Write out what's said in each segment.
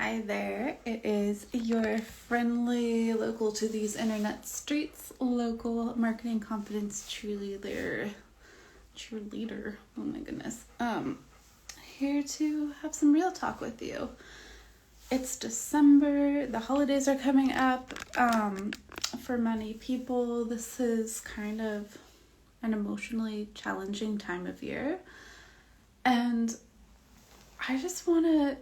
Hi there, it is your friendly, local to these internet streets, local marketing confidence cheerleader, oh my goodness, here to have some real talk with you. It's December, the holidays are coming up. For many people, this is kind of an emotionally challenging time of year, and I just want to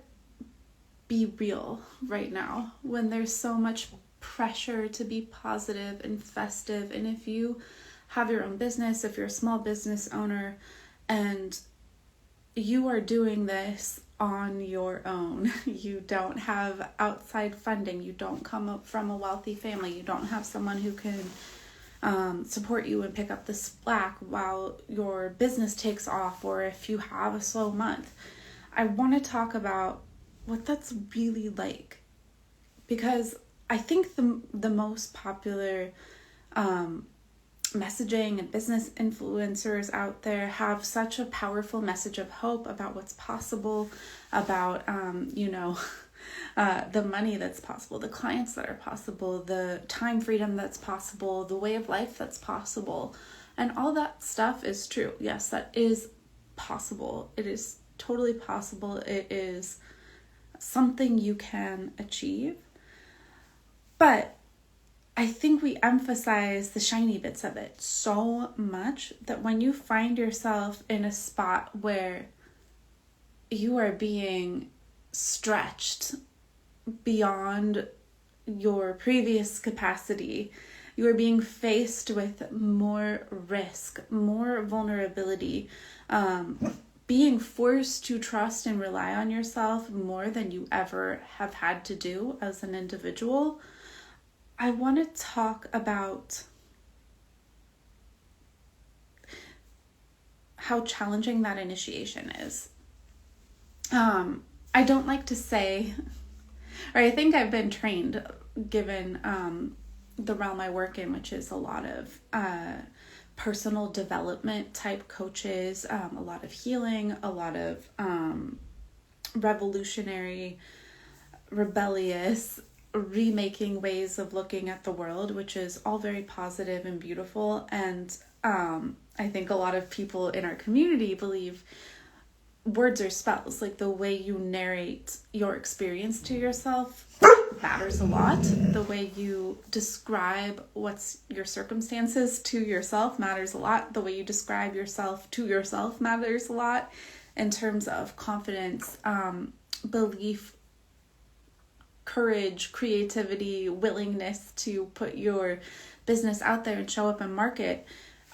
be real right now when there's so much pressure to be positive and festive. And if you have your own business, if you're a small business owner and you are doing this on your own, you don't have outside funding, you don't come up from a wealthy family, you don't have someone who can support you and pick up the slack while your business takes off, or if you have a slow month, I want to talk about what that's really like, because I think the most popular messaging and business influencers out there have such a powerful message of hope about what's possible, about the money that's possible, the clients that are possible, the time freedom that's possible, the way of life that's possible, and all that stuff is true. Yes, that is possible. It is totally possible. It is something you can achieve. But I think we emphasize the shiny bits of it so much that when you find yourself in a spot where you are being stretched beyond your previous capacity, you are being faced with more risk, more vulnerability, being forced to trust and rely on yourself more than you ever have had to do as an individual, I want to talk about how challenging that initiation is. I don't like to say, or I think I've been trained, given the realm I work in, which is a lot of personal development type coaches, a lot of healing, a lot of revolutionary, rebellious, remaking ways of looking at the world, which is all very positive and beautiful. And I think a lot of people in our community believe words are spells. Like, the way you narrate your experience to yourself matters a lot. The way you describe what's your circumstances to yourself matters a lot. The way you describe yourself to yourself matters a lot in terms of confidence, belief, courage, creativity, willingness to put your business out there and show up and market,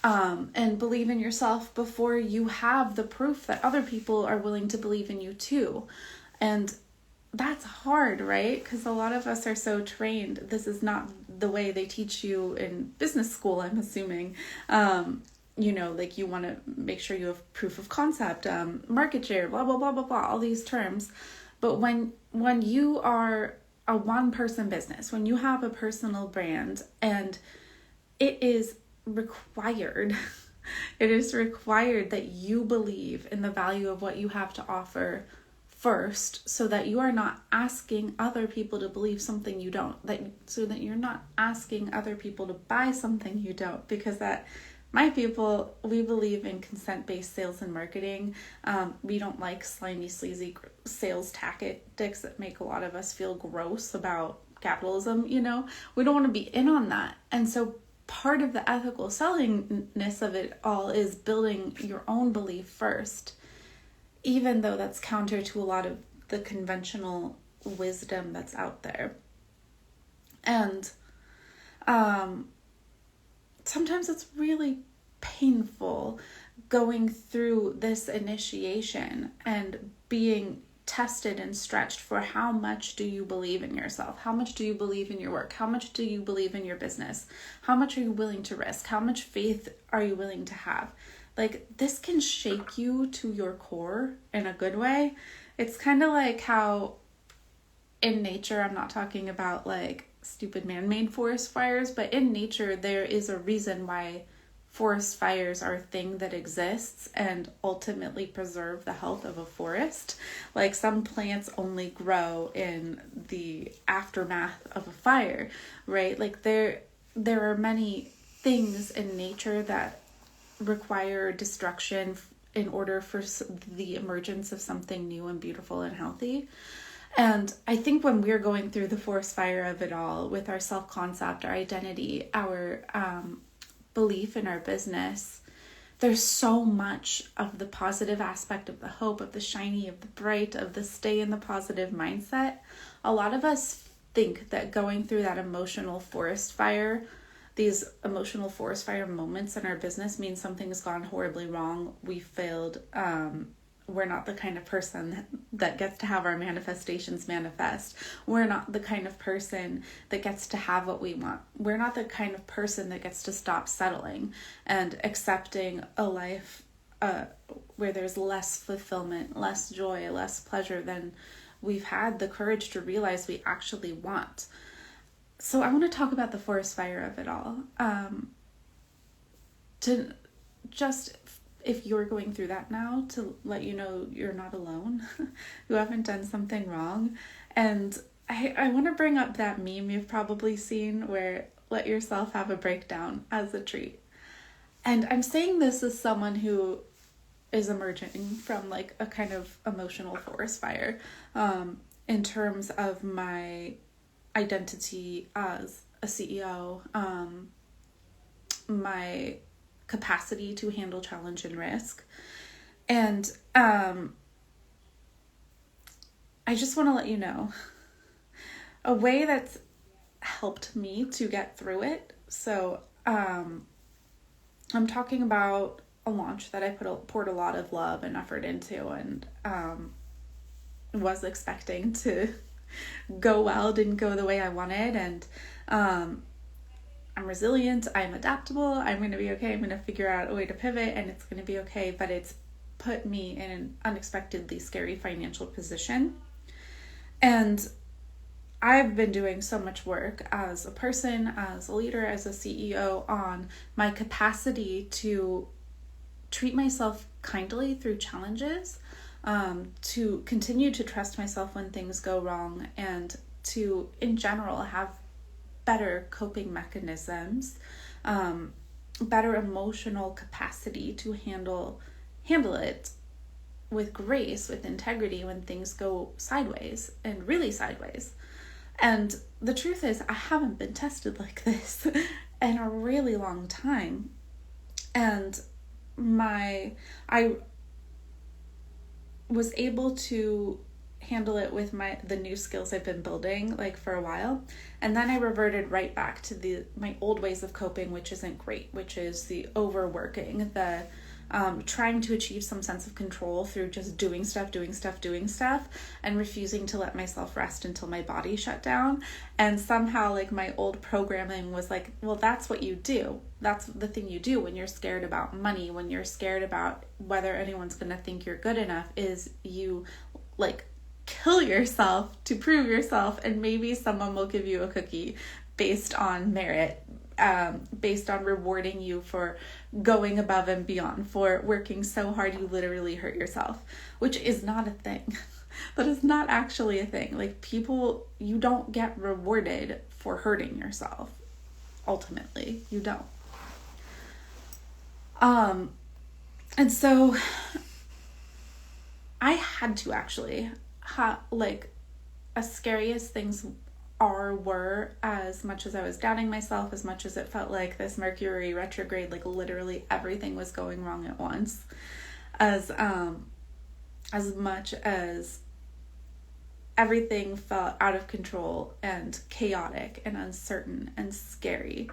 and believe in yourself before you have the proof that other people are willing to believe in you too. And that's hard, right? Because a lot of us are so trained. This is not the way they teach you in business school, I'm assuming. Like, you want to make sure you have proof of concept, market share, blah, blah, blah, blah, blah, all these terms. But when you are a one-person business, when you have a personal brand, and it is required that you believe in the value of what you have to offer first, so that you are not asking other people to believe something you don't, so that you're not asking other people to buy something you don't, because my people, we believe in consent-based sales and marketing. We don't like slimy, sleazy sales tactics that make a lot of us feel gross about capitalism. We don't want to be in on that. And so part of the ethical sellingness of it all is building your own belief first, even though that's counter to a lot of the conventional wisdom that's out there. And sometimes it's really painful going through this initiation and being tested and stretched for how much do you believe in yourself? How much do you believe in your work? How much do you believe in your business? How much are you willing to risk? How much faith are you willing to have? Like, this can shake you to your core in a good way. It's kind of like how in nature, I'm not talking about like stupid man-made forest fires, but in nature, there is a reason why forest fires are a thing that exists and ultimately preserve the health of a forest. Like, some plants only grow in the aftermath of a fire, right? Like, there are many things in nature that require destruction in order for the emergence of something new and beautiful and healthy. And I think when we're going through the forest fire of it all with our self-concept, our identity, our belief in our business, there's so much of the positive aspect, of the hope, of the shiny, of the bright, of the stay in the positive mindset. A lot of us think that going through that emotional forest fire, these emotional forest fire moments in our business, means something's gone horribly wrong. We failed. We're not the kind of person that gets to have our manifestations manifest. We're not the kind of person that gets to have what we want. We're not the kind of person that gets to stop settling and accepting a life where there's less fulfillment, less joy, less pleasure than we've had the courage to realize we actually want. So I want to talk about the forest fire of it all. To just, if you're going through that now, to let you know you're not alone. You haven't done something wrong. And I want to bring up that meme you've probably seen where let yourself have a breakdown as a treat. And I'm saying this as someone who is emerging from like a kind of emotional forest fire in terms of my identity as a CEO, my capacity to handle challenge and risk. And I just want to let you know a way that's helped me to get through it. So I'm talking about a launch that I poured a lot of love and effort into, and was expecting to go well, didn't go the way I wanted. And I'm resilient, I'm adaptable, I'm going to be okay, I'm going to figure out a way to pivot, and it's going to be okay. But it's put me in an unexpectedly scary financial position. And I've been doing so much work as a person, as a leader, as a CEO on my capacity to treat myself kindly through challenges, to continue to trust myself when things go wrong, and to, in general, have better coping mechanisms, better emotional capacity to handle it with grace, with integrity when things go sideways, and really sideways. And the truth is, I haven't been tested like this in a really long time. And I was able to handle it with the new skills I've been building like for a while, and then I reverted right back to my old ways of coping, which isn't great, which is the overworking, the trying to achieve some sense of control through just doing stuff, and refusing to let myself rest until my body shut down. And somehow like my old programming was like, well, that's what you do. That's the thing you do when you're scared about money, when you're scared about whether anyone's going to think you're good enough, is you like kill yourself to prove yourself, and maybe someone will give you a cookie based on merit, based on rewarding you for going above and beyond, for working so hard you literally hurt yourself, which is not a thing. That is not actually a thing. Like, people, you don't get rewarded for hurting yourself. Ultimately, you don't. And so I had to actually like, as scary as things were, as much as I was doubting myself, as much as it felt like this Mercury retrograde, like literally everything was going wrong at once, as much as everything felt out of control and chaotic and uncertain and scary,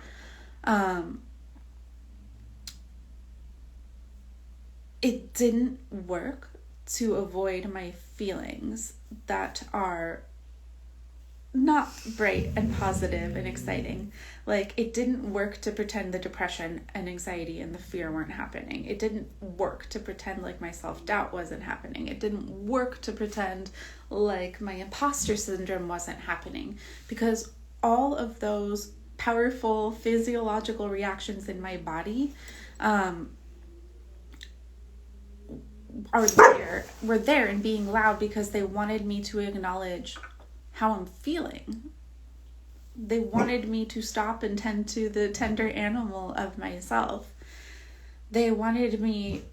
it didn't work to avoid my feelings that are not bright and positive and exciting. Like, it didn't work to pretend the depression and anxiety and the fear weren't happening. It didn't work to pretend like my self-doubt wasn't happening. It didn't work to pretend like my imposter syndrome wasn't happening, because all of those powerful physiological reactions in my body were there and being loud because they wanted me to acknowledge how I'm feeling. They wanted me to stop and tend to the tender animal of myself. They wanted me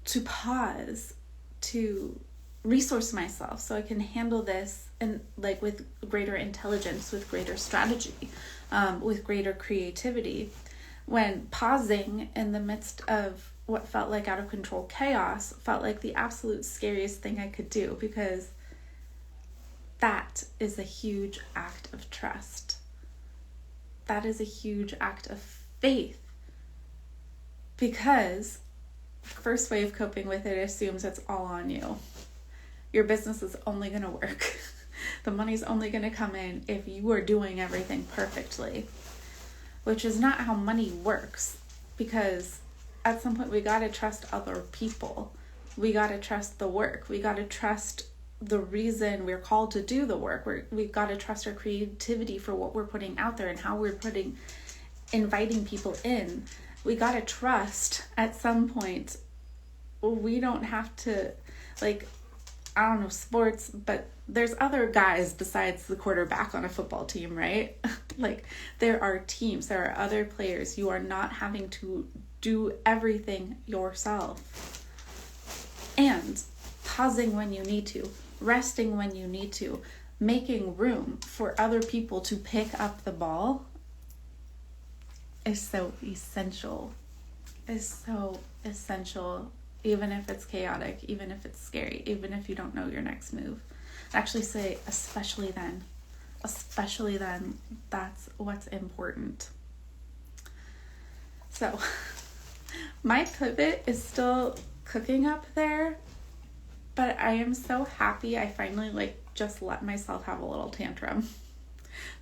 to pause, to resource myself so I can handle this and like with greater intelligence, with greater strategy, with greater creativity. When pausing in the midst of what felt like out of control chaos felt like the absolute scariest thing I could do, because that is a huge act of trust. That is a huge act of faith, because the first way of coping with it assumes it's all on you. Your business is only going to work. The money's only going to come in if you are doing everything perfectly, which is not how money works, because at some point we got to trust other people. We got to trust the work. We got to trust the reason we're called to do the work. We've got to trust our creativity for what we're putting out there and how we're inviting people in. We got to trust at some point we don't have to, like, I don't know sports, but there's other guys besides the quarterback on a football team, right? Like, there are teams, there are other players. You are not having to do everything yourself. And pausing when you need to, resting when you need to, making room for other people to pick up the ball is so essential. Is so essential. Even if it's chaotic, even if it's scary, even if you don't know your next move. I'd actually say especially then, that's what's important. So my pivot is still cooking up there, but I am so happy I finally just let myself have a little tantrum.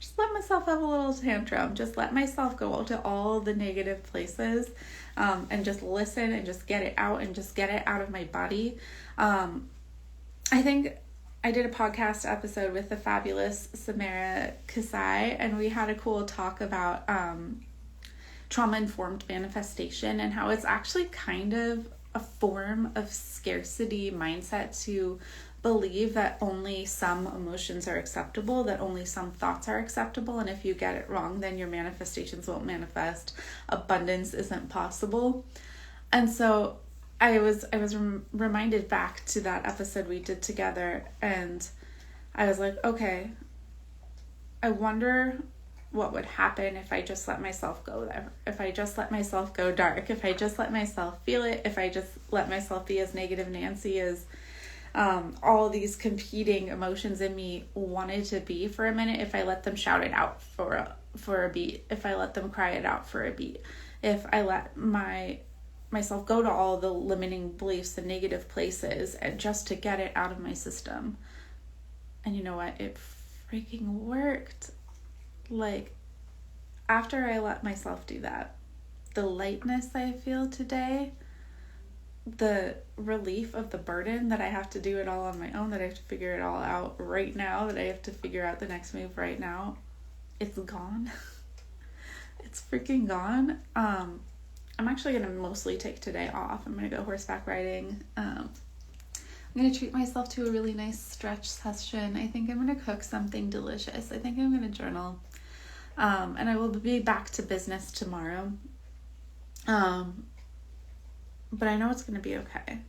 Just let myself have a little tantrum. Just let myself go to all the negative places and just listen and just get it out and just get it out of my body. I think I did a podcast episode with the fabulous Samara Kasai, and we had a cool talk about trauma-informed manifestation and how it's actually kind of a form of scarcity mindset to believe that only some emotions are acceptable, that only some thoughts are acceptable, and if you get it wrong, then your manifestations won't manifest. Abundance isn't possible. And so I was reminded back to that episode we did together, and I was like, okay, I wonder what would happen if I just let myself go there, if I just let myself go dark, if I just let myself feel it, if I just let myself be as negative Nancy as all these competing emotions in me wanted to be for a minute, if I let them shout it out for a beat, if I let them cry it out for a beat, if I let myself go to all the limiting beliefs and negative places and just to get it out of my system. And you know what? It freaking worked. Like, after I let myself do that, the lightness I feel today, the relief of the burden that I have to do it all on my own, that I have to figure it all out right now, that I have to figure out the next move right now, it's gone. It's freaking gone. I'm actually going to mostly take today off. I'm going to go horseback riding. I'm going to treat myself to a really nice stretch session. I think I'm going to cook something delicious. I think I'm going to journal. And I will be back to business tomorrow. But I know it's going to be okay.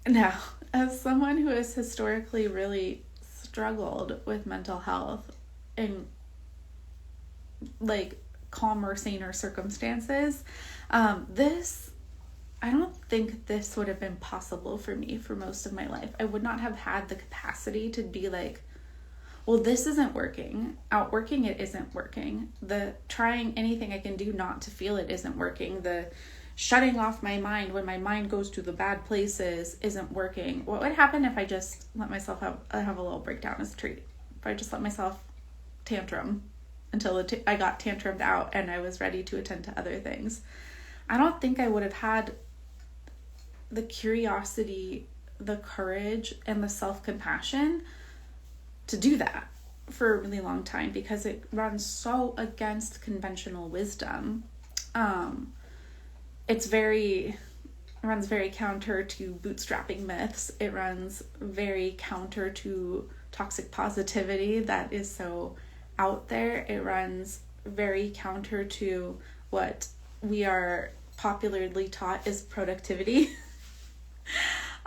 Now, as someone who has historically really struggled with mental health in calmer, saner circumstances, I don't think this would have been possible for me for most of my life. I would not have had the capacity to be like, well, this isn't working. Outworking it isn't working. The trying anything I can do not to feel it isn't working. The shutting off my mind when my mind goes to the bad places isn't working. What would happen if I just let myself have a little breakdown as a treat? If I just let myself tantrum until I got tantrumed out and I was ready to attend to other things? I don't think I would have had the curiosity, the courage, and the self-compassion to do that for a really long time, because it runs so against conventional wisdom. It runs very counter to bootstrapping myths. It runs very counter to toxic positivity that is so out there. It runs very counter to what we are popularly taught is productivity.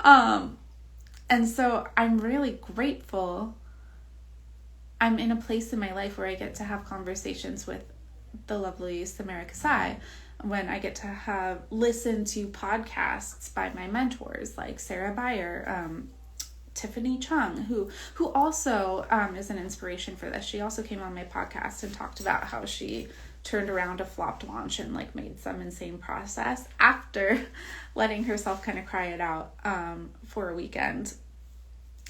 And so I'm really grateful I'm in a place in my life where I get to have conversations with the lovely Samara Kasai, when I get to listen to podcasts by my mentors like Sarah Beyer, Tiffany Chung, who also is an inspiration for this. She also came on my podcast and talked about how she turned around a flopped launch and like made some insane process after letting herself kind of cry it out for a weekend.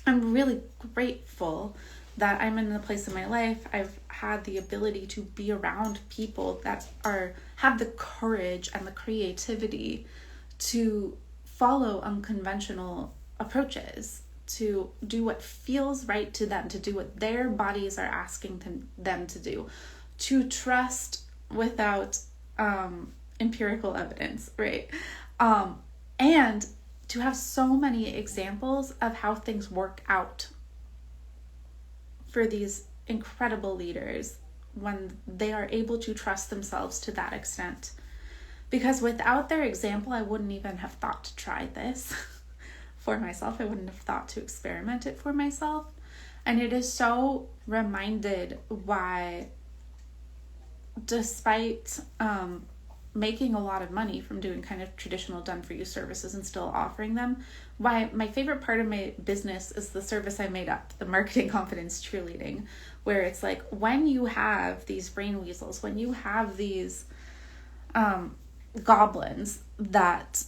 I'm really grateful that I'm in a place in my life I've had the ability to be around people that have the courage and the creativity to follow unconventional approaches, to do what feels right to them, to do what their bodies are asking them to do, to trust without empirical evidence, right? And to have so many examples of how things work out for these incredible leaders when they are able to trust themselves to that extent. Because without their example, I wouldn't even have thought to try this for myself. I wouldn't have thought to experiment it for myself. And it is so reminded why, despite making a lot of money from doing kind of traditional done-for-you services and still offering them, why my favorite part of my business is the service I made up, the marketing confidence cheerleading, where it's like when you have these brain weasels, when you have these goblins that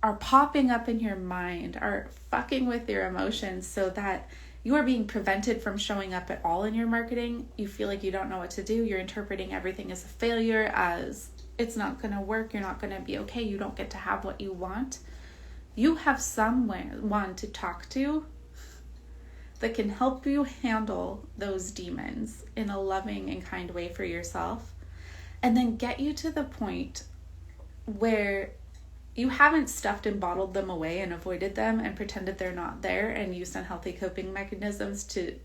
are popping up in your mind, are fucking with your emotions so that you are being prevented from showing up at all in your marketing. You feel like you don't know what to do. You're interpreting everything as a failure, as it's not going to work. You're not going to be okay. You don't get to have what you want. You have someone to talk to that can help you handle those demons in a loving and kind way for yourself, and then get you to the point where you haven't stuffed and bottled them away and avoided them and pretended they're not there and used unhealthy coping mechanisms to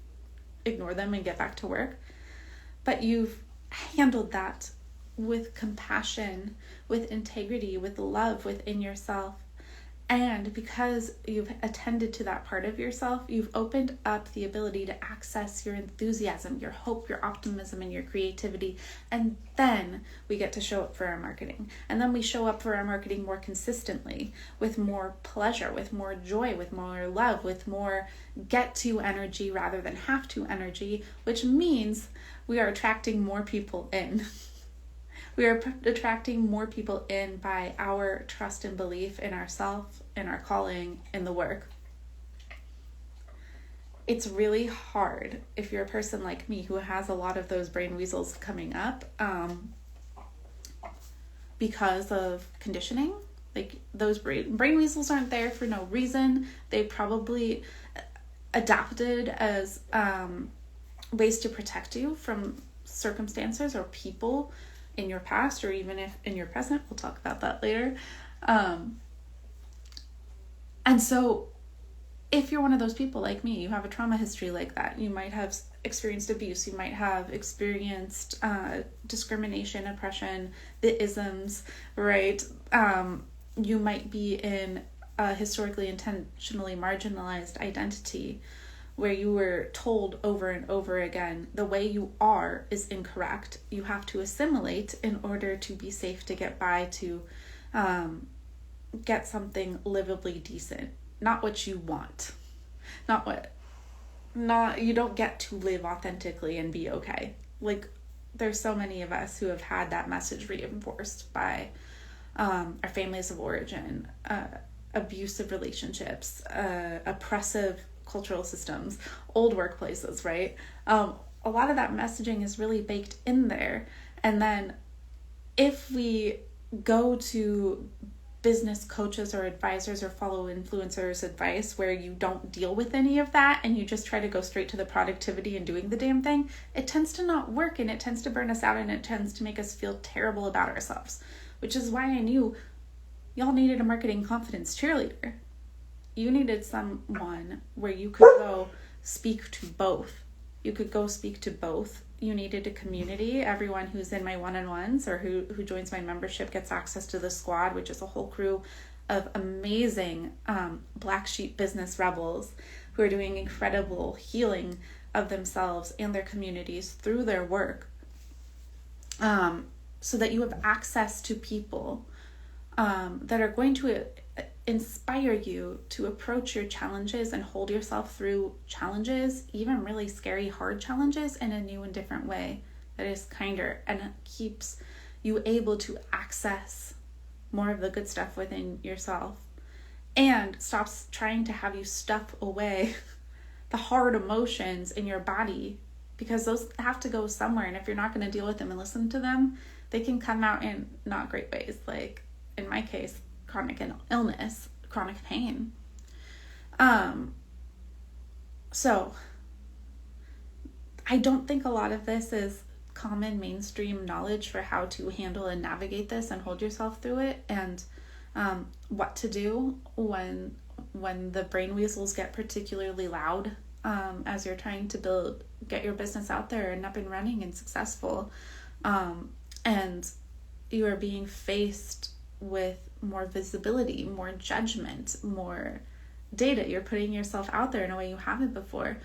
ignore them and get back to work. But you've handled that with compassion, with integrity, with love within yourself. And because you've attended to that part of yourself, you've opened up the ability to access your enthusiasm, your hope, your optimism, and your creativity. And then we get to show up for our marketing. And then we show up for our marketing more consistently, with more pleasure, with more joy, with more love, with more get to energy rather than have to energy, which means we are attracting more people in. We are attracting more people in by our trust and belief in ourselves, in our calling, in the work. It's really hard if you're a person like me who has a lot of those brain weasels coming up because of conditioning. Like those brain weasels aren't there for no reason. They probably adapted as ways to protect you from circumstances or people in your past, or even if in your present. We'll talk about that later. And so if you're one of those people like me, you have a trauma history like that, you might have experienced abuse, you might have experienced discrimination, oppression, the isms, right? You might be in a historically intentionally marginalized identity where you were told over and over again, the way you are is incorrect. You have to assimilate in order to be safe, to get by, to get something livably decent. Not what you want. You don't get to live authentically and be okay. Like, there's so many of us who have had that message reinforced by our families of origin, abusive relationships, oppressive cultural systems, old workplaces, right? A lot of that messaging is really baked in there. And then if we go to business coaches or advisors or follow influencers advice where you don't deal with any of that and you just try to go straight to the productivity and doing the damn thing, it tends to not work, and it tends to burn us out, and it tends to make us feel terrible about ourselves, which is why I knew y'all needed a marketing confidence cheerleader. You needed someone where you could go speak to both. You could go speak to both. You needed a community. Everyone who's in my one-on-ones or who joins my membership gets access to the squad, which is a whole crew of amazing black sheep business rebels who are doing incredible healing of themselves and their communities through their work, so that you have access to people that are going to inspire you to approach your challenges and hold yourself through challenges, even really scary, hard challenges, in a new and different way that is kinder and keeps you able to access more of the good stuff within yourself, and stops trying to have you stuff away the hard emotions in your body, because those have to go somewhere. And if you're not going to deal with them and listen to them, they can come out in not great ways, like in my case, chronic illness, chronic pain. So I don't think a lot of this is common mainstream knowledge for how to handle and navigate this and hold yourself through it, and what to do when the brain weasels get particularly loud as you're trying to get your business out there and up and running and successful, and you are being faced with more visibility, more judgment, more data. You're putting yourself out there in a way you haven't before.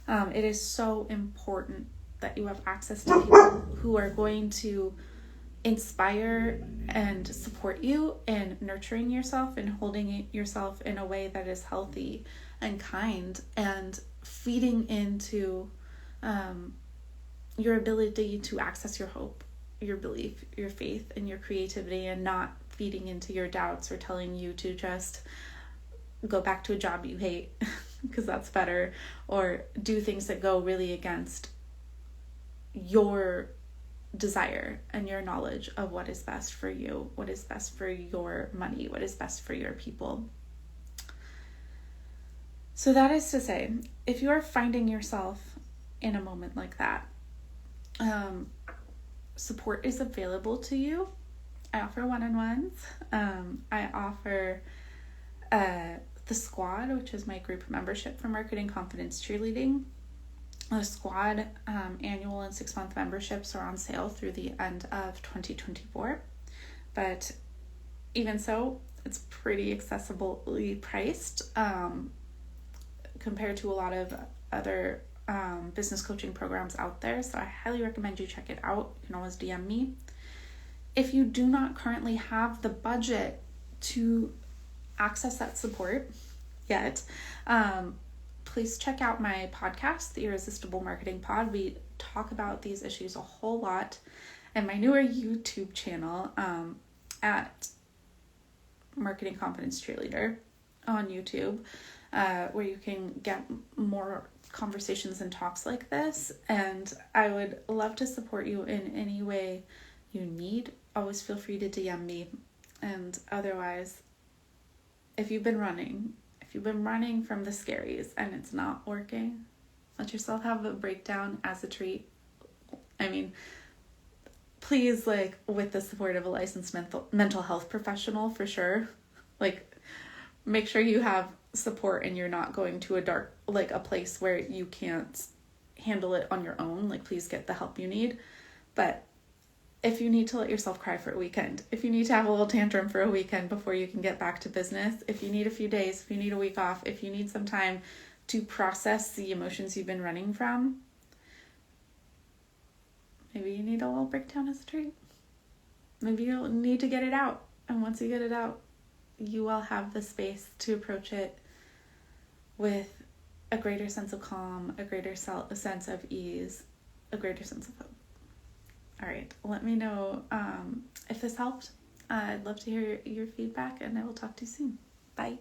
It is so important that you have access to people who are going to inspire and support you in nurturing yourself and holding yourself in a way that is healthy and kind, and feeding into your ability to access your hope, your belief, your faith, and your creativity, and not feeding into your doubts or telling you to just go back to a job you hate because that's better, or do things that go really against your desire and your knowledge of what is best for you, what is best for your money, what is best for your people. So that is to say, if you are finding yourself in a moment like that, support is available to you. I offer one-on-ones. I offer the squad, which is my group membership for marketing confidence cheerleading. The squad annual and 6-month memberships are on sale through the end of 2024. But even so, it's pretty accessibly priced compared to a lot of other business coaching programs out there. So I highly recommend you check it out. You can always DM me. If you do not currently have the budget to access that support yet, please check out my podcast, The Irresistible Marketing Pod. We talk about these issues a whole lot. And my newer YouTube channel at Marketing Confidence Cheerleader on YouTube, where you can get more conversations and talks like this. And I would love to support you in any way you need. Always feel free to DM me. And otherwise, if you've been running from the scaries and it's not working, let yourself have a breakdown as a treat. I mean, please, with the support of a licensed mental health professional, for sure. Make sure you have support and you're not going to a place where you can't handle it on your own. Please get the help you need. But if you need to let yourself cry for a weekend, if you need to have a little tantrum for a weekend before you can get back to business, if you need a few days, if you need a week off, if you need some time to process the emotions you've been running from, maybe you need a little breakdown as a treat. Maybe you'll need to get it out. And once you get it out, you will have the space to approach it with a greater sense of calm, a greater sense of ease, a greater sense of hope. All right, let me know if this helped. I'd love to hear your feedback, and I will talk to you soon. Bye.